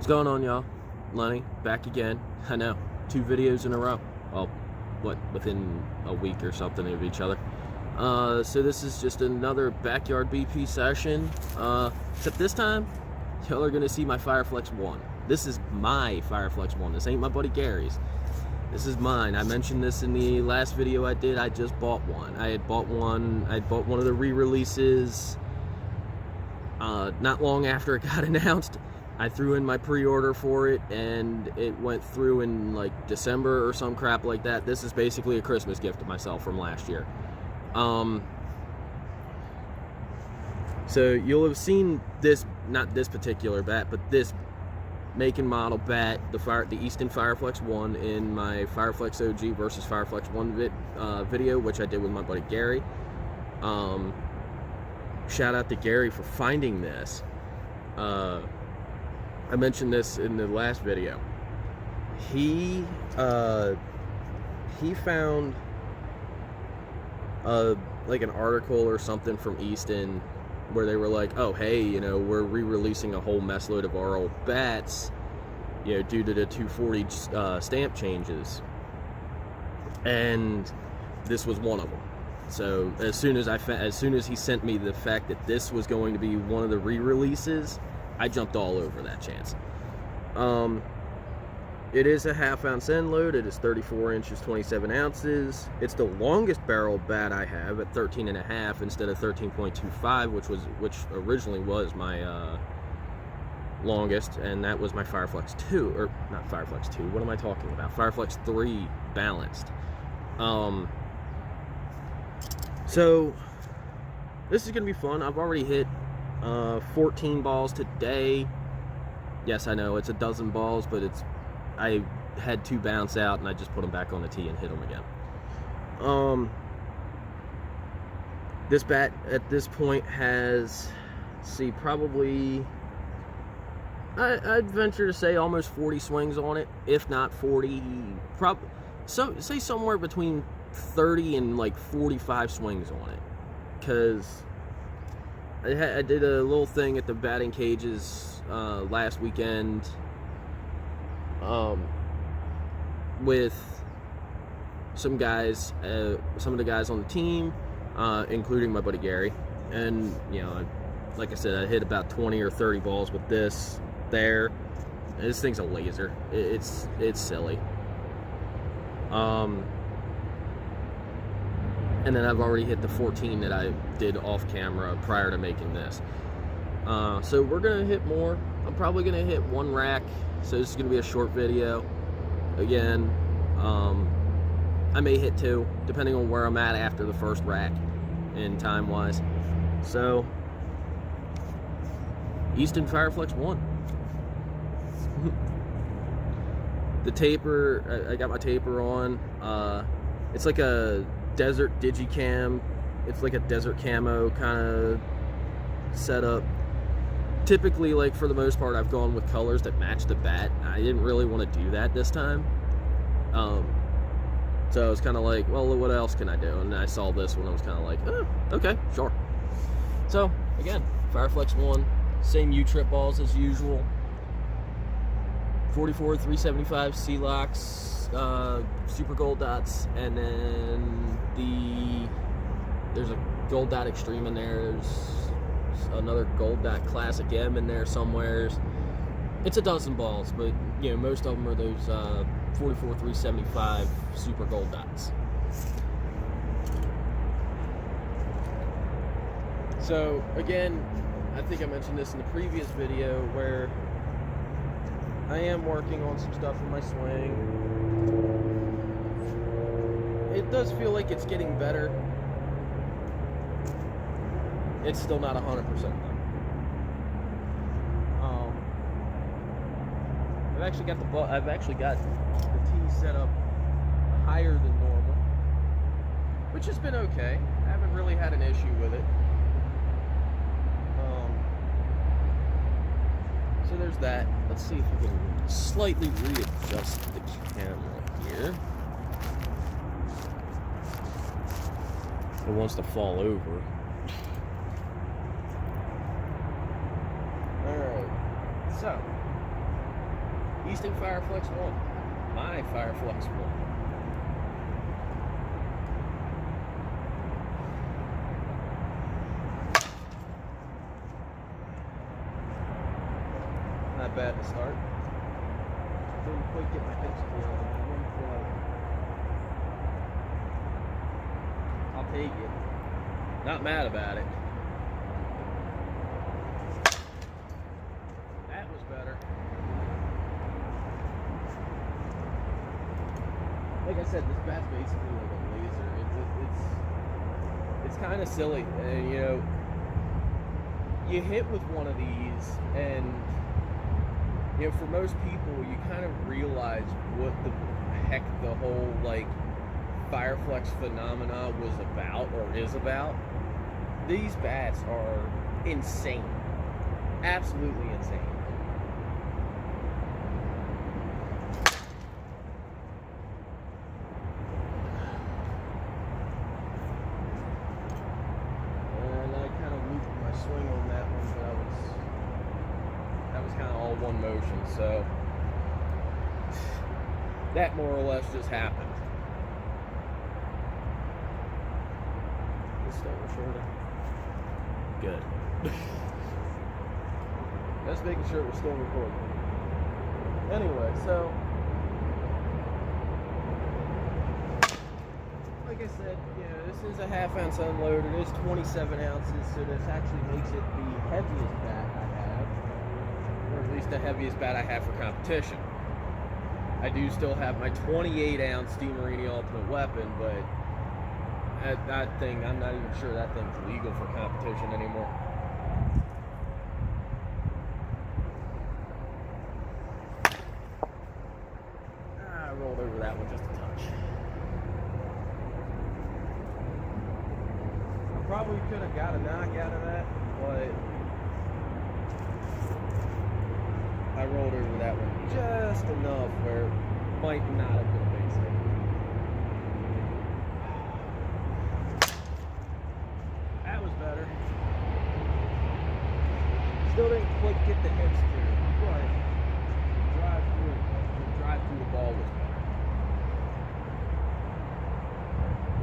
going on, y'all? Lenny, back again. I know, 2 videos in a row. Well, what, within a week or something of each other. So this is just another backyard BP session. Except this time, y'all are gonna see my Fire Flex1. This is my Fire Flex1. This ain't my buddy Gary's. This is mine. I mentioned this in the last video I did. I just bought one. I bought one of the re-releases not long after it got announced. I threw in my pre-order for it, and it went through in like December or some crap like that. This is basically a Christmas gift to myself from last year. So you'll have seen this, not this particular bat, but this make and model bat, the Easton Fire Flex1, in my Fire Flex OG versus Fire Flex1 video, which I did with my buddy Gary. Shout out to Gary for finding this. I mentioned this in the last video. He found like an article or something from Easton where they were like, oh hey, you know, we're re-releasing a whole mess load of our old bats, you know, due to the 240 stamp changes, and this was one of them. So as soon as he sent me the fact that this was going to be one of the re-releases, I jumped all over that chance. It is a 1/2 ounce end load. It is 34 inches, 27 ounces. It's the longest barrel bat I have at 13.5 instead of 13.25, which originally was my longest, and that was my Fire Flex 2, or not Fire Flex 2. What am I talking about? Fire Flex 3 balanced. So this is gonna be fun. I've already hit 14 balls today. Yes, I know it's a dozen balls, but I had 2 bounce out, and I just put them back on the tee and hit them again. This bat at this point has, let's see, probably, I'd venture to say almost 40 swings on it, if not 40. So say somewhere between 30 and like 45 swings on it, because I did a little thing at the batting cages last weekend with some guys, some of the guys on the team, including my buddy Gary, and you know, like I said, I hit about 20 or 30 balls with this there, and this thing's a laser. It's silly. And then I've already hit the 14 that I did off camera prior to making this. So we're gonna hit more. I'm probably gonna hit 1 rack, so this is gonna be a short video. Again, I may hit 2, depending on where I'm at after the first rack in time wise. So Easton Fire Flex1. The taper, I got my taper on. It's like a desert digicam. It's like a desert camo kind of setup. Typically, like, for the most part, I've gone with colors that match the bat. I didn't really want to do that this time. So I was kind of like, well, what else can I do? And I saw this one, I was kind of like, oh, okay, sure. So again, Fire Flex1, same U-trip balls as usual. 44 375 C-locks, super gold dots, and then there's a gold dot extreme in there. There's another gold dot classic M in there somewhere. It's a dozen balls, but you know, most of them are those 44 375 super gold dots. So again, I think I mentioned this in the previous video where I am working on some stuff in my swing. It does feel like it's getting better. It's still not 100% though. I've actually got the tee set up higher than normal, which has been okay. I haven't really had an issue with it. So there's that. Let's see if we can slightly readjust the camera here. It wants to fall over. Alright, so Fire Flex1. My Fire Flex1. Not bad to start. Didn't quite get my hips clear on that one, but I'll take it. Not mad about it. That was better. Like I said, this bat's basically like a laser. It's kind of silly, and you know, you hit with one of these, and you know, for most people, you kind of realize what the heck the whole like Fire Flex phenomena was about or is about. These bats are insane, absolutely insane. And I kind of looped my swing on that one, but that was kind of all one motion, so that more or less just happened. It's still recording. Good. Just making sure we're still recording. Anyway, so like I said, you know, this is a 1/2 ounce unload. It is 27 ounces, so this actually makes it the heaviest bat I have, or at least the heaviest bat I have for competition. I do still have my 28 ounce DeMarini Ultimate Weapon, but that thing, I'm not even sure that thing's legal for competition anymore. I rolled over that one just a touch. I probably could have got a knock out of that, but I rolled over that one just enough where it might not have been a base hit. That was better. Still didn't quite get the hips clear, but the drive through the ball was better.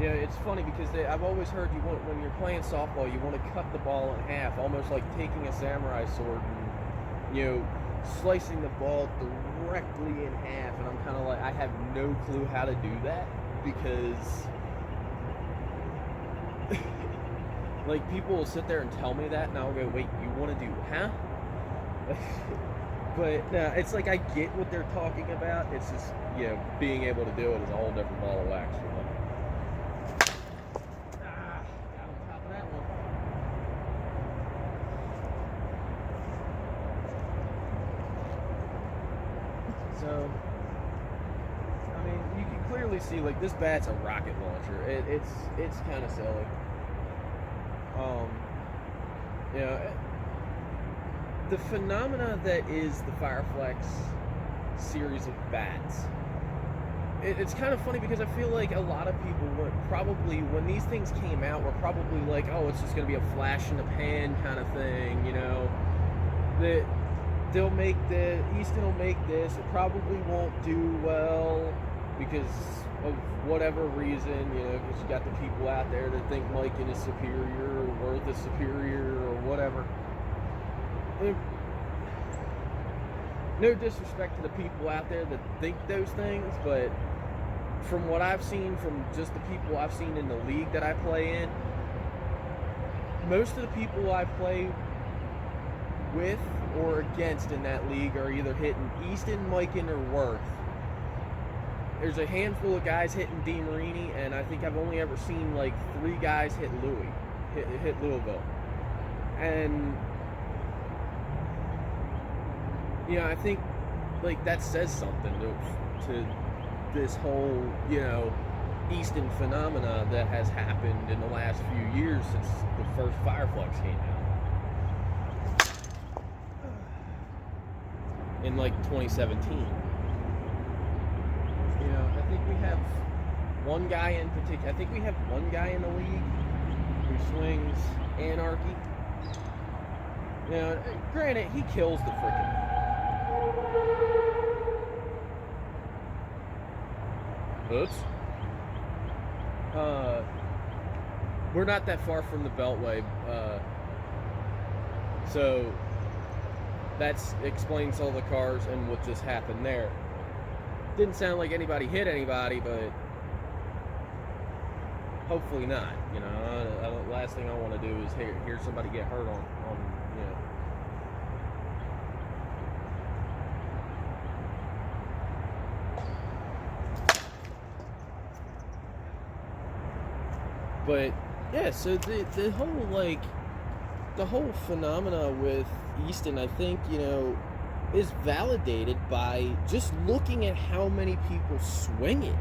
Yeah, it's funny because I've always heard when you're playing softball, you want to cut the ball in half, almost like taking a samurai sword and, you know, slicing the ball directly in half. And I'm kind of like, I have no clue how to do that, because like, people will sit there and tell me that, and I'll go, wait, you want to do, huh? But no, it's like, I get what they're talking about. It's just, you know, being able to do it is a whole different ball of wax for them. Got on top of that one. So, I mean, you can clearly see, like, this bat's a rocket launcher. It's kind of silly. You know, the phenomena that is the Fire Flex series of bats, it's kind of funny because I feel like a lot of people were probably, when these things came out, were probably like, oh, it's just going to be a flash in the pan kind of thing, you know, that they'll make Easton will make this, it probably won't do well because of whatever reason, you know, because you got the people out there that think Miken is superior or Worth is superior or whatever. No disrespect to the people out there that think those things, but from what I've seen, from just the people I've seen in the league that I play in, most of the people I play with or against in that league are either hitting Easton, Miken, or Worth. There's a handful of guys hitting DeMarini, and I think I've only ever seen like 3 guys hit Louisville. And you know, I think like that says something to this whole, you know, Easton phenomena that has happened in the last few years since the first Fire Flex came out in like 2017. You know, I think we have one guy in particular. I think we have one guy in the league who swings Anarchy. You know, granted, he kills the freaking. Oops. We're not that far from the Beltway, so that explains all the cars and what just happened there. Didn't sound like anybody hit anybody, but hopefully not. You know, the last thing I want to do is hear somebody get hurt on you know. But yeah, so the whole phenomena with Easton, I think, you know, is validated by just looking at how many people swing it.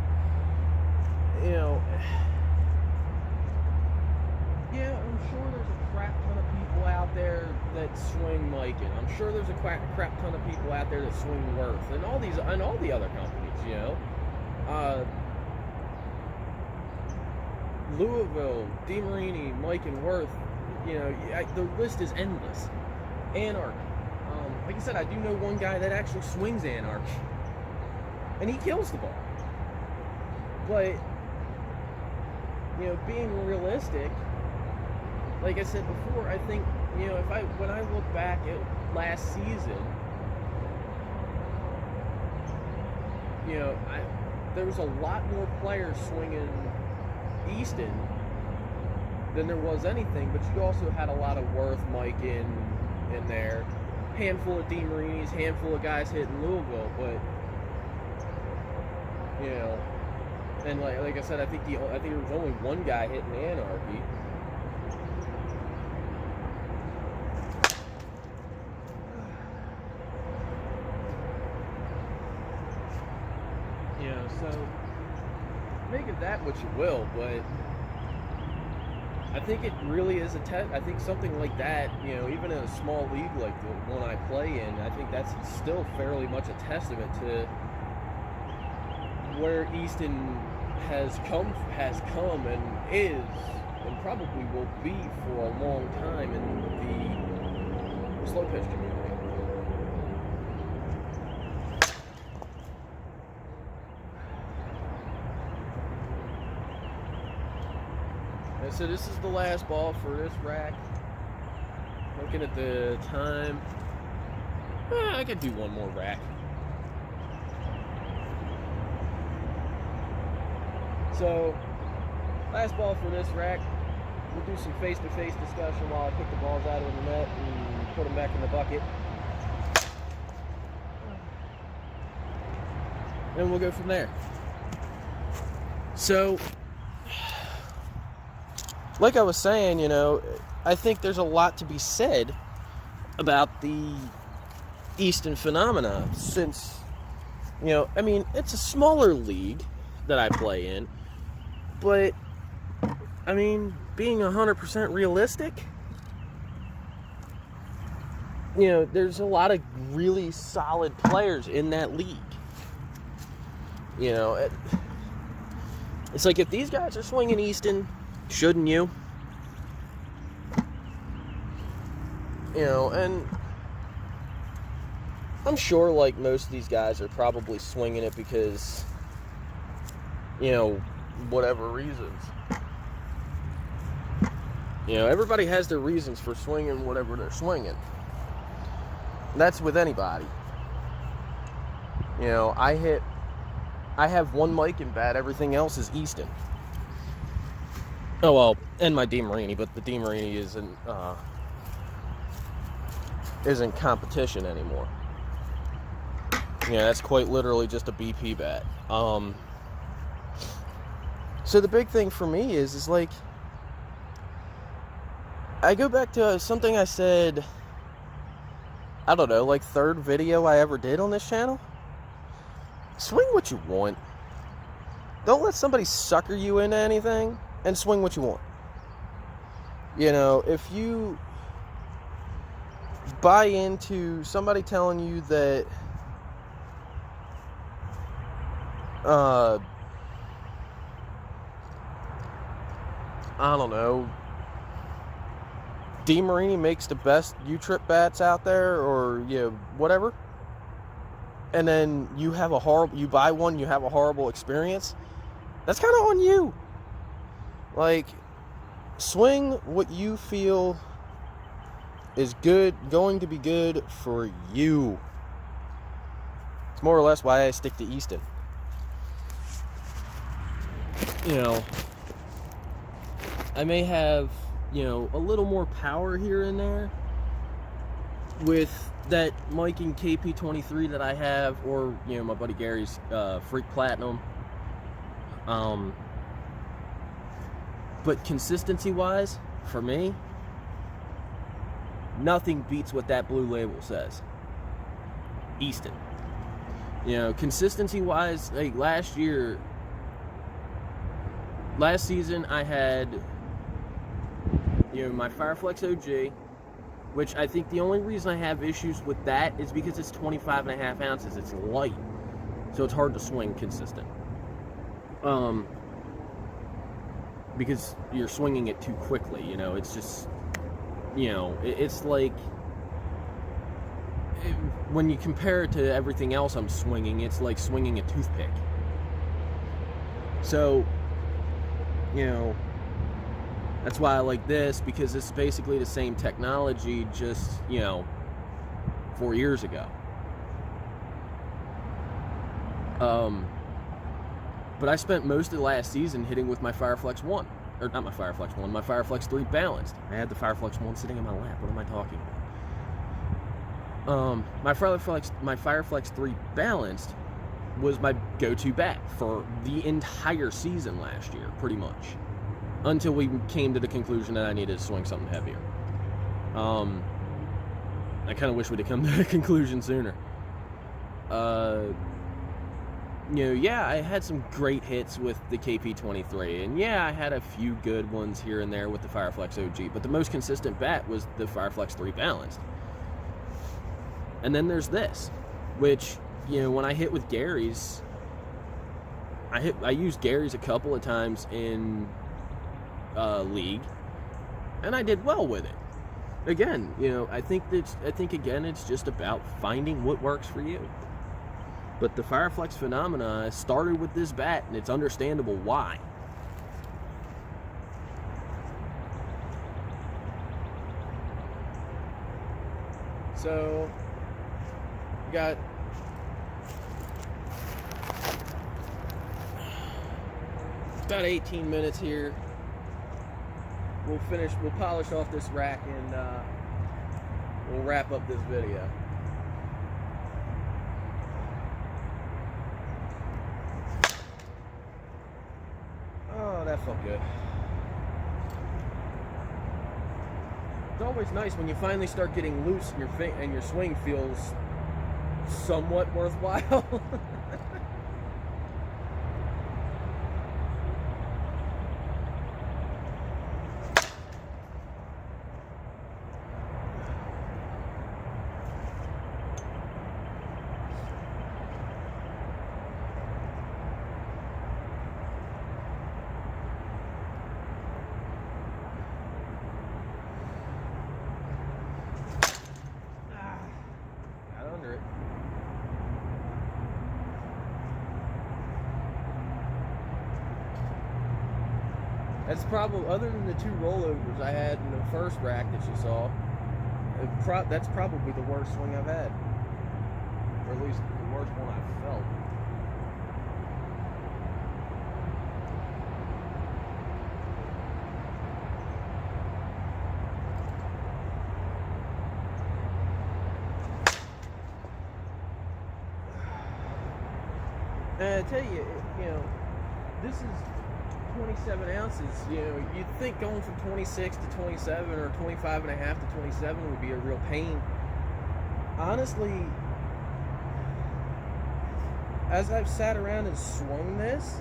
You know, yeah, I'm sure there's a crap ton of people out there that swing Mikan. I'm sure there's a crap ton of people out there that swing Worth, and all the other companies. You know, Louisville, DeMarini, Mikan, Worth. You know, the list is endless. Anarch. Like I said, I do know one guy that actually swings Anarch, and he kills the ball. But, you know, being realistic, like I said before, I think, you know, when I look back at last season, you know, there was a lot more players swinging Easton than there was anything, but you also had a lot of Worth, Mikan in there, handful of DeMarinis, handful of guys hitting Louisville, but, you know, and like I said, I think there was only one guy hitting Anarchy. You know, so make of that what you will, but I think it really is a test. I think something like that, you know, even in a small league like the one I play in, I think that's still fairly much a testament to where Easton has come and is, and probably will be for a long time in the slow pitch community. And so this is the last ball for this rack. Looking at the time, I could do one more rack. So, last ball for this rack. We'll do some face-to-face discussion while I pick the balls out of the net and put them back in the bucket. And we'll go from there. So, like I was saying, you know, I think there's a lot to be said about the Easton phenomena since, you know, I mean, it's a smaller league that I play in, but, I mean, being 100% realistic, you know, there's a lot of really solid players in that league. You know, it's like if these guys are swinging Easton, shouldn't you? You know, and I'm sure, like, most of these guys are probably swinging it because, you know, whatever reasons. You know, everybody has their reasons for swinging whatever they're swinging. That's with anybody. You know, I have one Mikan bat, everything else is Easton. Oh, well, and my DeMarini, but the DeMarini isn't competition anymore. Yeah, that's quite literally just a BP bat. So the big thing for me is like, I go back to something I said, I don't know, like third video I ever did on this channel. Swing what you want. Don't let somebody sucker you into anything, and swing what you want. You know, if you buy into somebody telling you that I don't know, DeMarini makes the best U-trip bats out there, or, you know, whatever, and then you buy one, you have a horrible experience, that's kind of on you. Like, swing what you feel is going to be good for you. It's more or less why I stick to Easton. You know, I may have, a little more power here and there with that mic and KP23 that I have, or, my buddy Gary's Freak Platinum. But consistency-wise, for me, nothing beats what that blue label says. Easton. Consistency-wise, like last season, I had, my Fire Flex OG, which I think the only reason I have issues with that is because it's 25.5 ounces. It's light, so it's hard to swing consistent. Because you're swinging it too quickly, it's just, it's like, when you compare it to everything else I'm swinging, it's like swinging a toothpick. So, that's why I like this, because it's basically the same technology, just, 4 years ago. But I spent most of the last season hitting with my Fire Flex1. Or not my Fire Flex1, my Fire Flex3 balanced. I had the Fire Flex1 sitting in my lap. What am I talking about? My Fire Flex3 balanced was my go-to bat for the entire season last year, pretty much. Until we came to the conclusion that I needed to swing something heavier. I kind of wish we'd have come to that conclusion sooner. I had some great hits with the KP23, and I had a few good ones here and there with the Fire Flex OG, but the most consistent bat was the Fire Flex 3 balanced. And then there's this, which, when I hit with Gary's, I used Gary's a couple of times in league, and I did well with it. Again, I think it's just about finding what works for you. But the Fire Flex phenomena started with this bat, and it's understandable why. So, we got about 18 minutes here. We'll polish off this rack, and we'll wrap up this video. Oh, that felt good. It's always nice when you finally start getting loose and your swing feels somewhat worthwhile. That's probably, other than the two rollovers I had in the first rack that you saw, that's probably the worst swing I've had. Or at least the worst one I've felt. And I tell you, this is 27 ounces. You'd think going from 26 to 27 or 25.5 to 27 would be a real pain. Honestly, as I've sat around and swung this,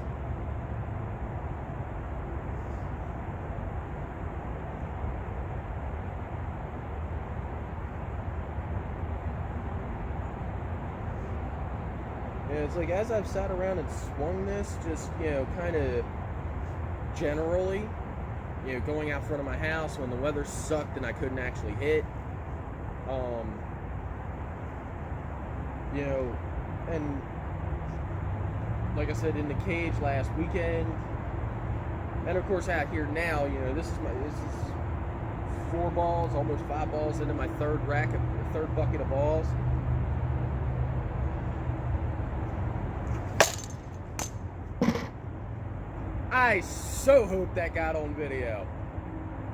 it's like, as I've sat around and swung this, just, kind of generally, going out front of my house when the weather sucked and I couldn't actually hit, and like I said, in the cage last weekend. And of course out here now, you know, this is 4 balls, almost 5 balls into my third bucket of balls. I so hope that got on video.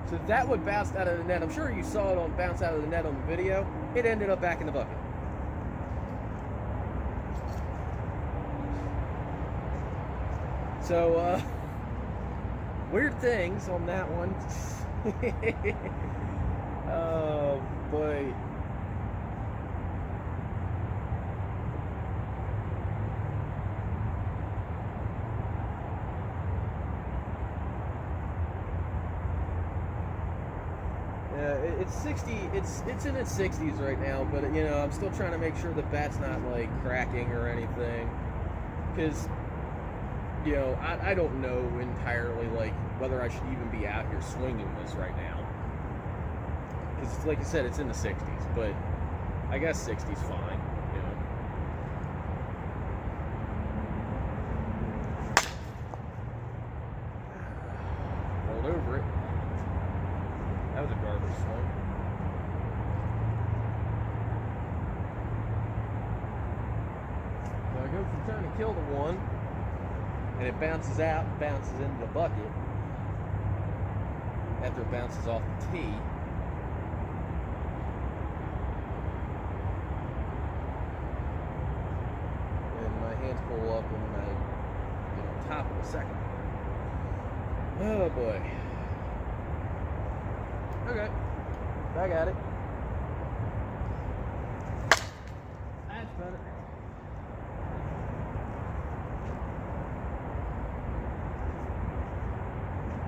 So that would bounce out of the net. I'm sure you saw it bounce out of the net on the video. It ended up back in the bucket. So, weird things on that one. Oh, boy. It's in its 60s right now, but you know, I'm still trying to make sure the bat's not like cracking or anything, because you know, I don't know entirely like whether I should even be out here swinging this right now, because like I said, it's in the 60s, but I guess 60's fine, you know. Rolled over it. That was a garbage swing. So I go from trying to kill the one, and it bounces out, bounces into the bucket after it bounces off the tee. And my hands pull up and I get on top of the second. Oh boy. Okay, I got it. That's better.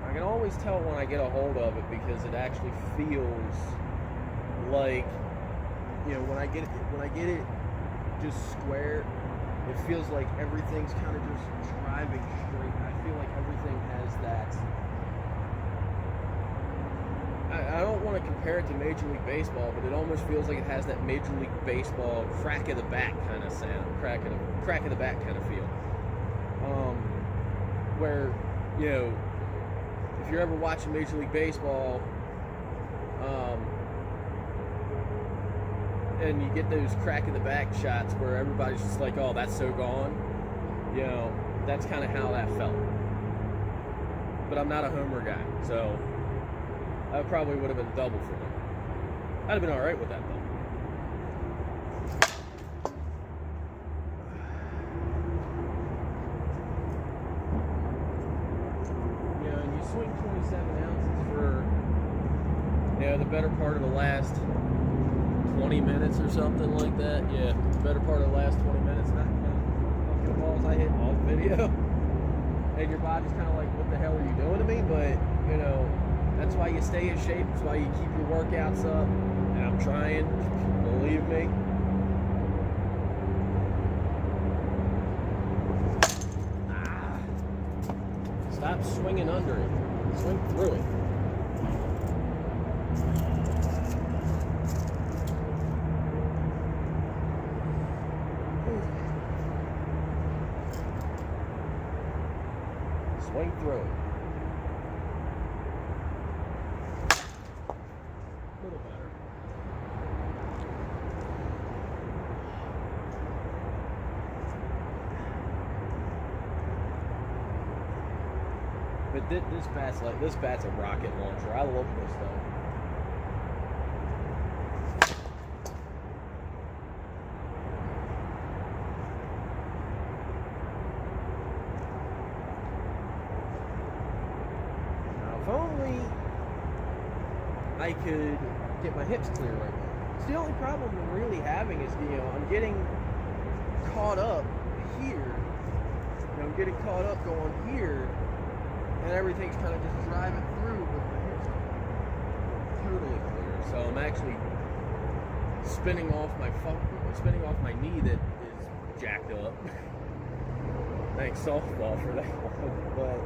I can always tell when I get a hold of it because it actually feels like, you know, when I get it just square, it feels like everything's kind of just driving straight. I feel like everything has that. I don't want to compare it to Major League Baseball, but it almost feels like it has that Major League Baseball crack of the bat kind of sound, crack of the bat kind of feel. Where, you know, if you're ever watching Major League Baseball, and you get those crack of the back shots where everybody's just like, oh, that's so gone, you know, that's kind of how that felt. But I'm not a homer guy, so that probably would have been double for me. I'd have been alright with that, though. You know, and you swing 27 ounces for, you know, the better part of the last 20 minutes or something like that. Yeah, the better part of the last 20 minutes, not counting the balls I hit off video. And your body's kind of like, what the hell are you doing to me? But, you know, that's why you stay in shape. That's why you keep your workouts up. And I'm trying. Believe me. Stop swinging under it. Swing through it. Swing through it. A little better. But this bat's a rocket launcher. I love this stuff. If only I could get my hips clear right now. It's the only problem I'm really having is, you know, I'm getting caught up here. You know, I'm getting caught up going here, and everything's kind of just driving through with my hips totally clear. So I'm actually spinning off my knee that is jacked up. Thanks softball for that one, but.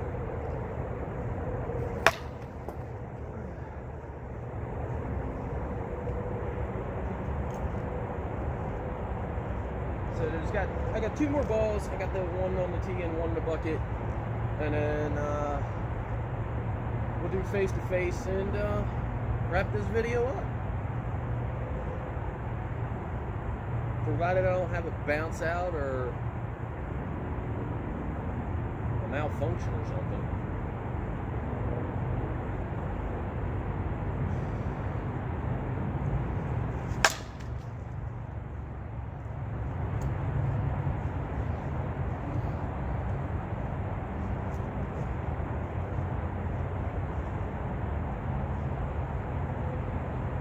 So there's I got 2 more balls. I got the one on the tee and one in the bucket, and then we'll do face to face and wrap this video up. Provided I don't have a bounce out or a malfunction or something.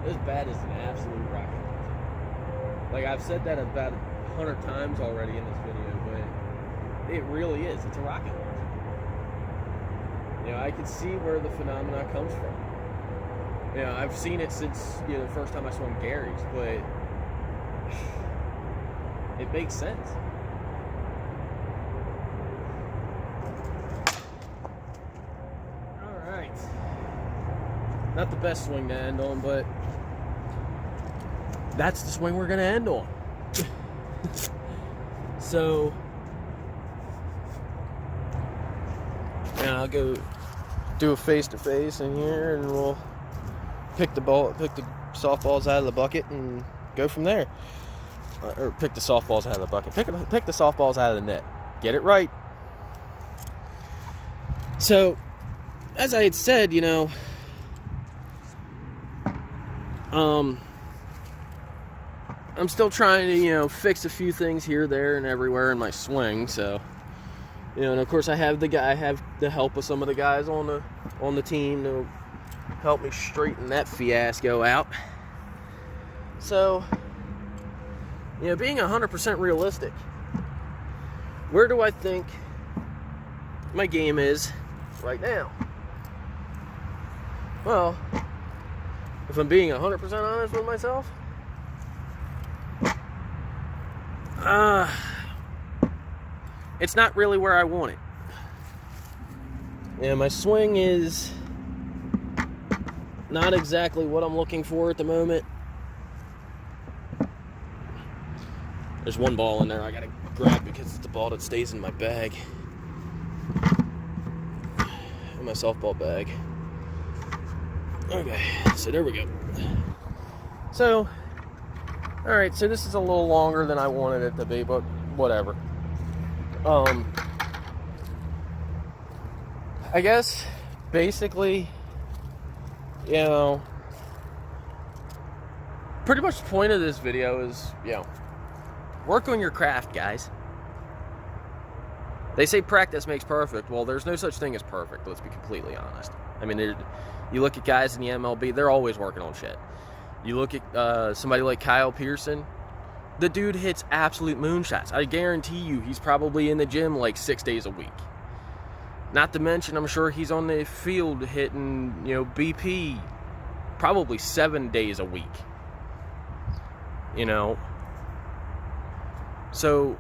This bat is an absolute rocket. Like, I've said that about 100 times already in this video, but it really is. It's a rocket launcher. You know, I can see where the phenomena comes from. You know, I've seen it since, you know, the first time I swung Gary's, but it makes sense. All right. Not the best swing to end on, but that's the swing we're going to end on. So, yeah, I'll go do a face-to-face in here, and we'll pick the softballs out of the bucket and go from there. Or pick the softballs out of the bucket. Pick the softballs out of the net. Get it right. So, as I had said, you know, I'm still trying to, you know, fix a few things here, there, and everywhere in my swing. So, you know, and of course I have the help of some of the guys on the team to help me straighten that fiasco out. So, you know, being 100% realistic, where do I think my game is right now? Well, if I'm being 100% honest with myself, it's not really where I want it. Yeah, my swing is not exactly what I'm looking for at the moment. There's one ball in there I gotta grab because it's the ball that stays in my bag. In my softball bag. Okay, so there we go. So, alright, so this is a little longer than I wanted it to be, but whatever. I guess, basically, you know, pretty much the point of this video is, you know, work on your craft, guys. They say practice makes perfect. Well, there's no such thing as perfect, let's be completely honest. I mean, you look at guys in the MLB, they're always working on shit. You look at somebody like Kyle Pearson, the dude hits absolute moonshots. I guarantee you he's probably in the gym like 6 days a week. Not to mention, I'm sure he's on the field hitting, you know, BP probably 7 days a week. You know, so,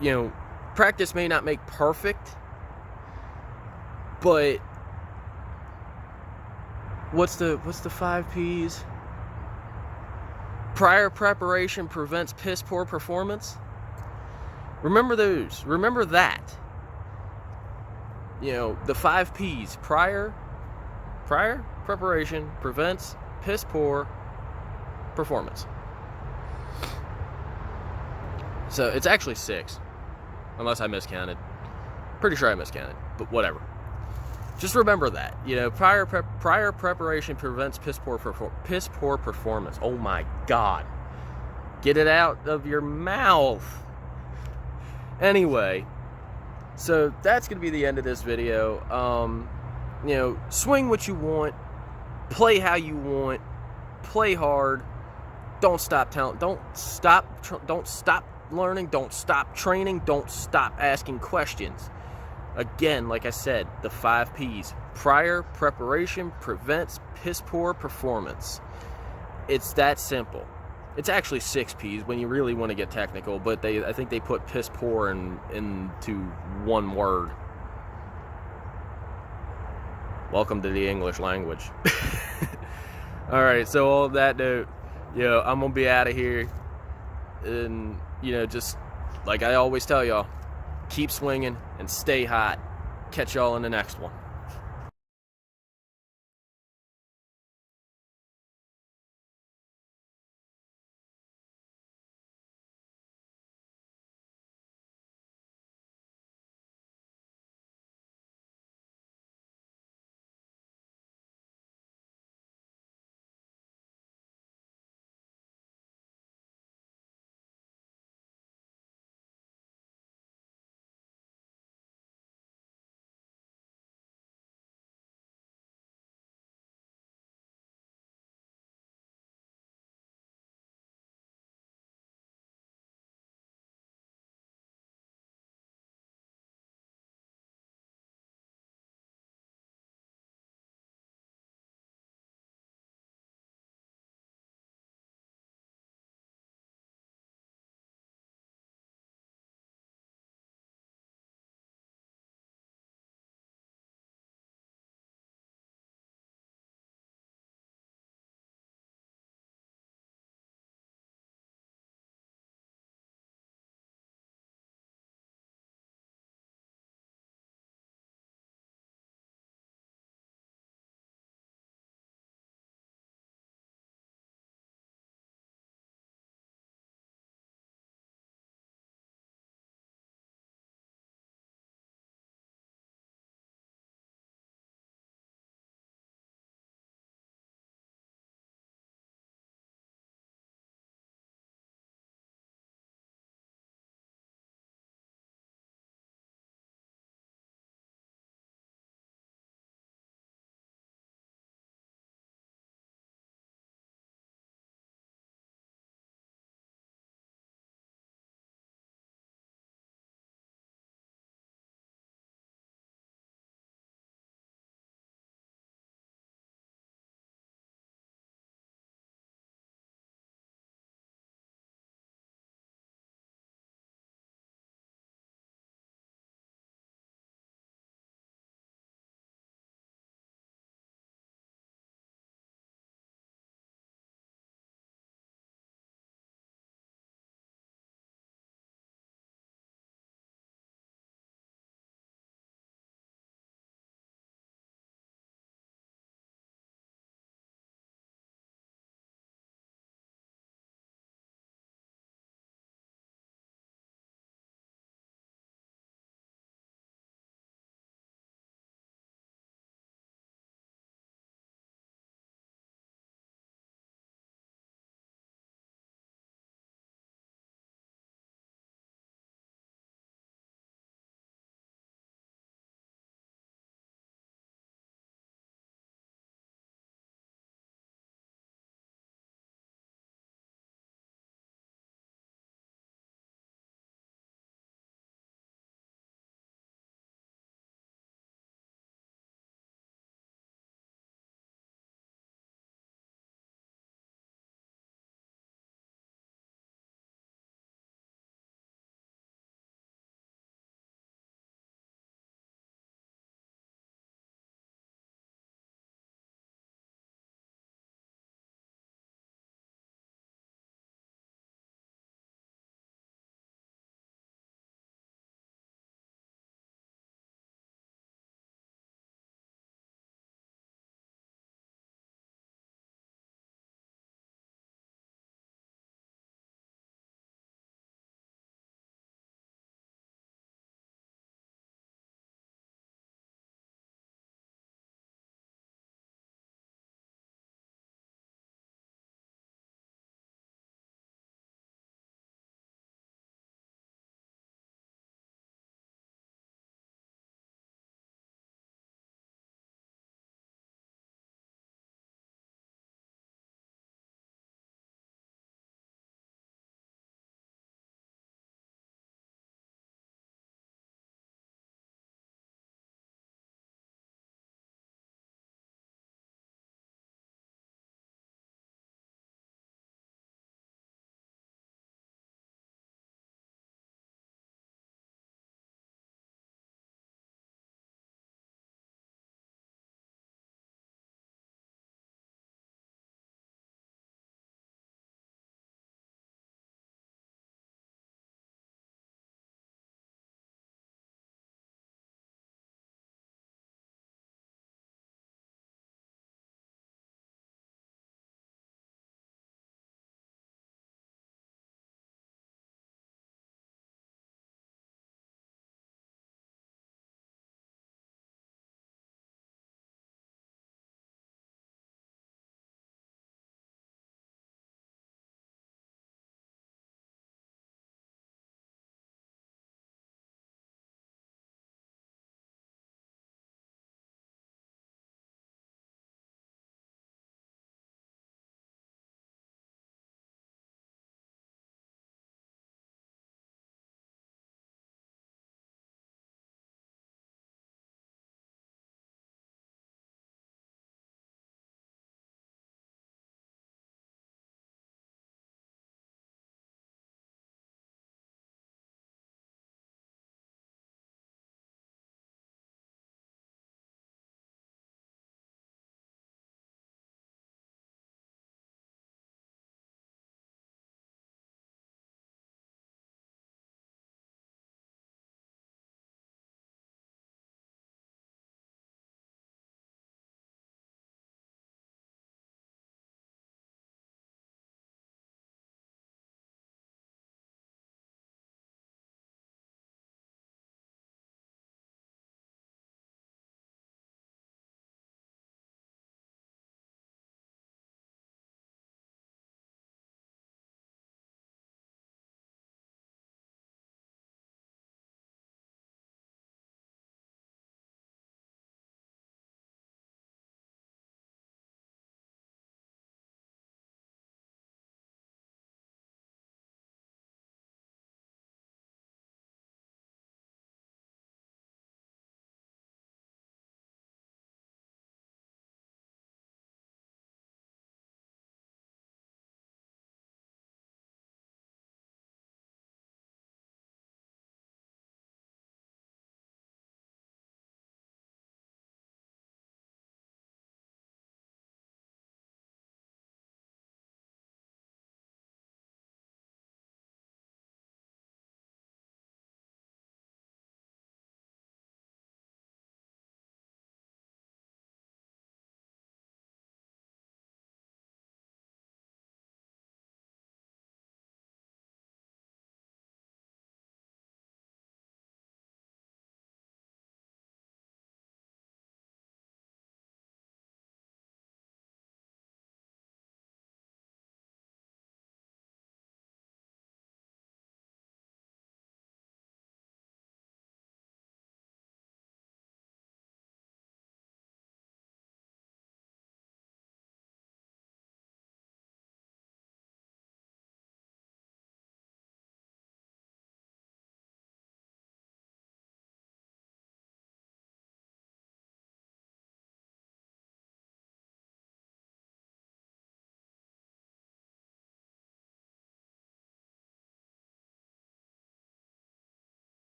you know, practice may not make perfect, but what's the 5 P's? Prior preparation prevents piss poor performance. Remember those. Remember that. You know, the 5 P's. Prior preparation prevents piss poor performance. So it's actually 6, unless I miscounted. Pretty sure I miscounted, but whatever. Just remember that. You know, prior preparation prevents piss poor performance. Oh my God. Get it out of your mouth. Anyway, so that's going to be the end of this video. You know, swing what you want. Play how you want. Play hard. Don't stop talent. Don't stop learning. Don't stop training. Don't stop asking questions. Again, like I said, the 5 P's. Prior preparation prevents piss poor performance. It's that simple. It's actually 6 P's when you really want to get technical, but I think they put piss poor into one word. Welcome to the English language. Alright, so on that note, I'm going to be out of here. and just like I always tell y'all, keep swinging and stay hot. Catch y'all in the next one.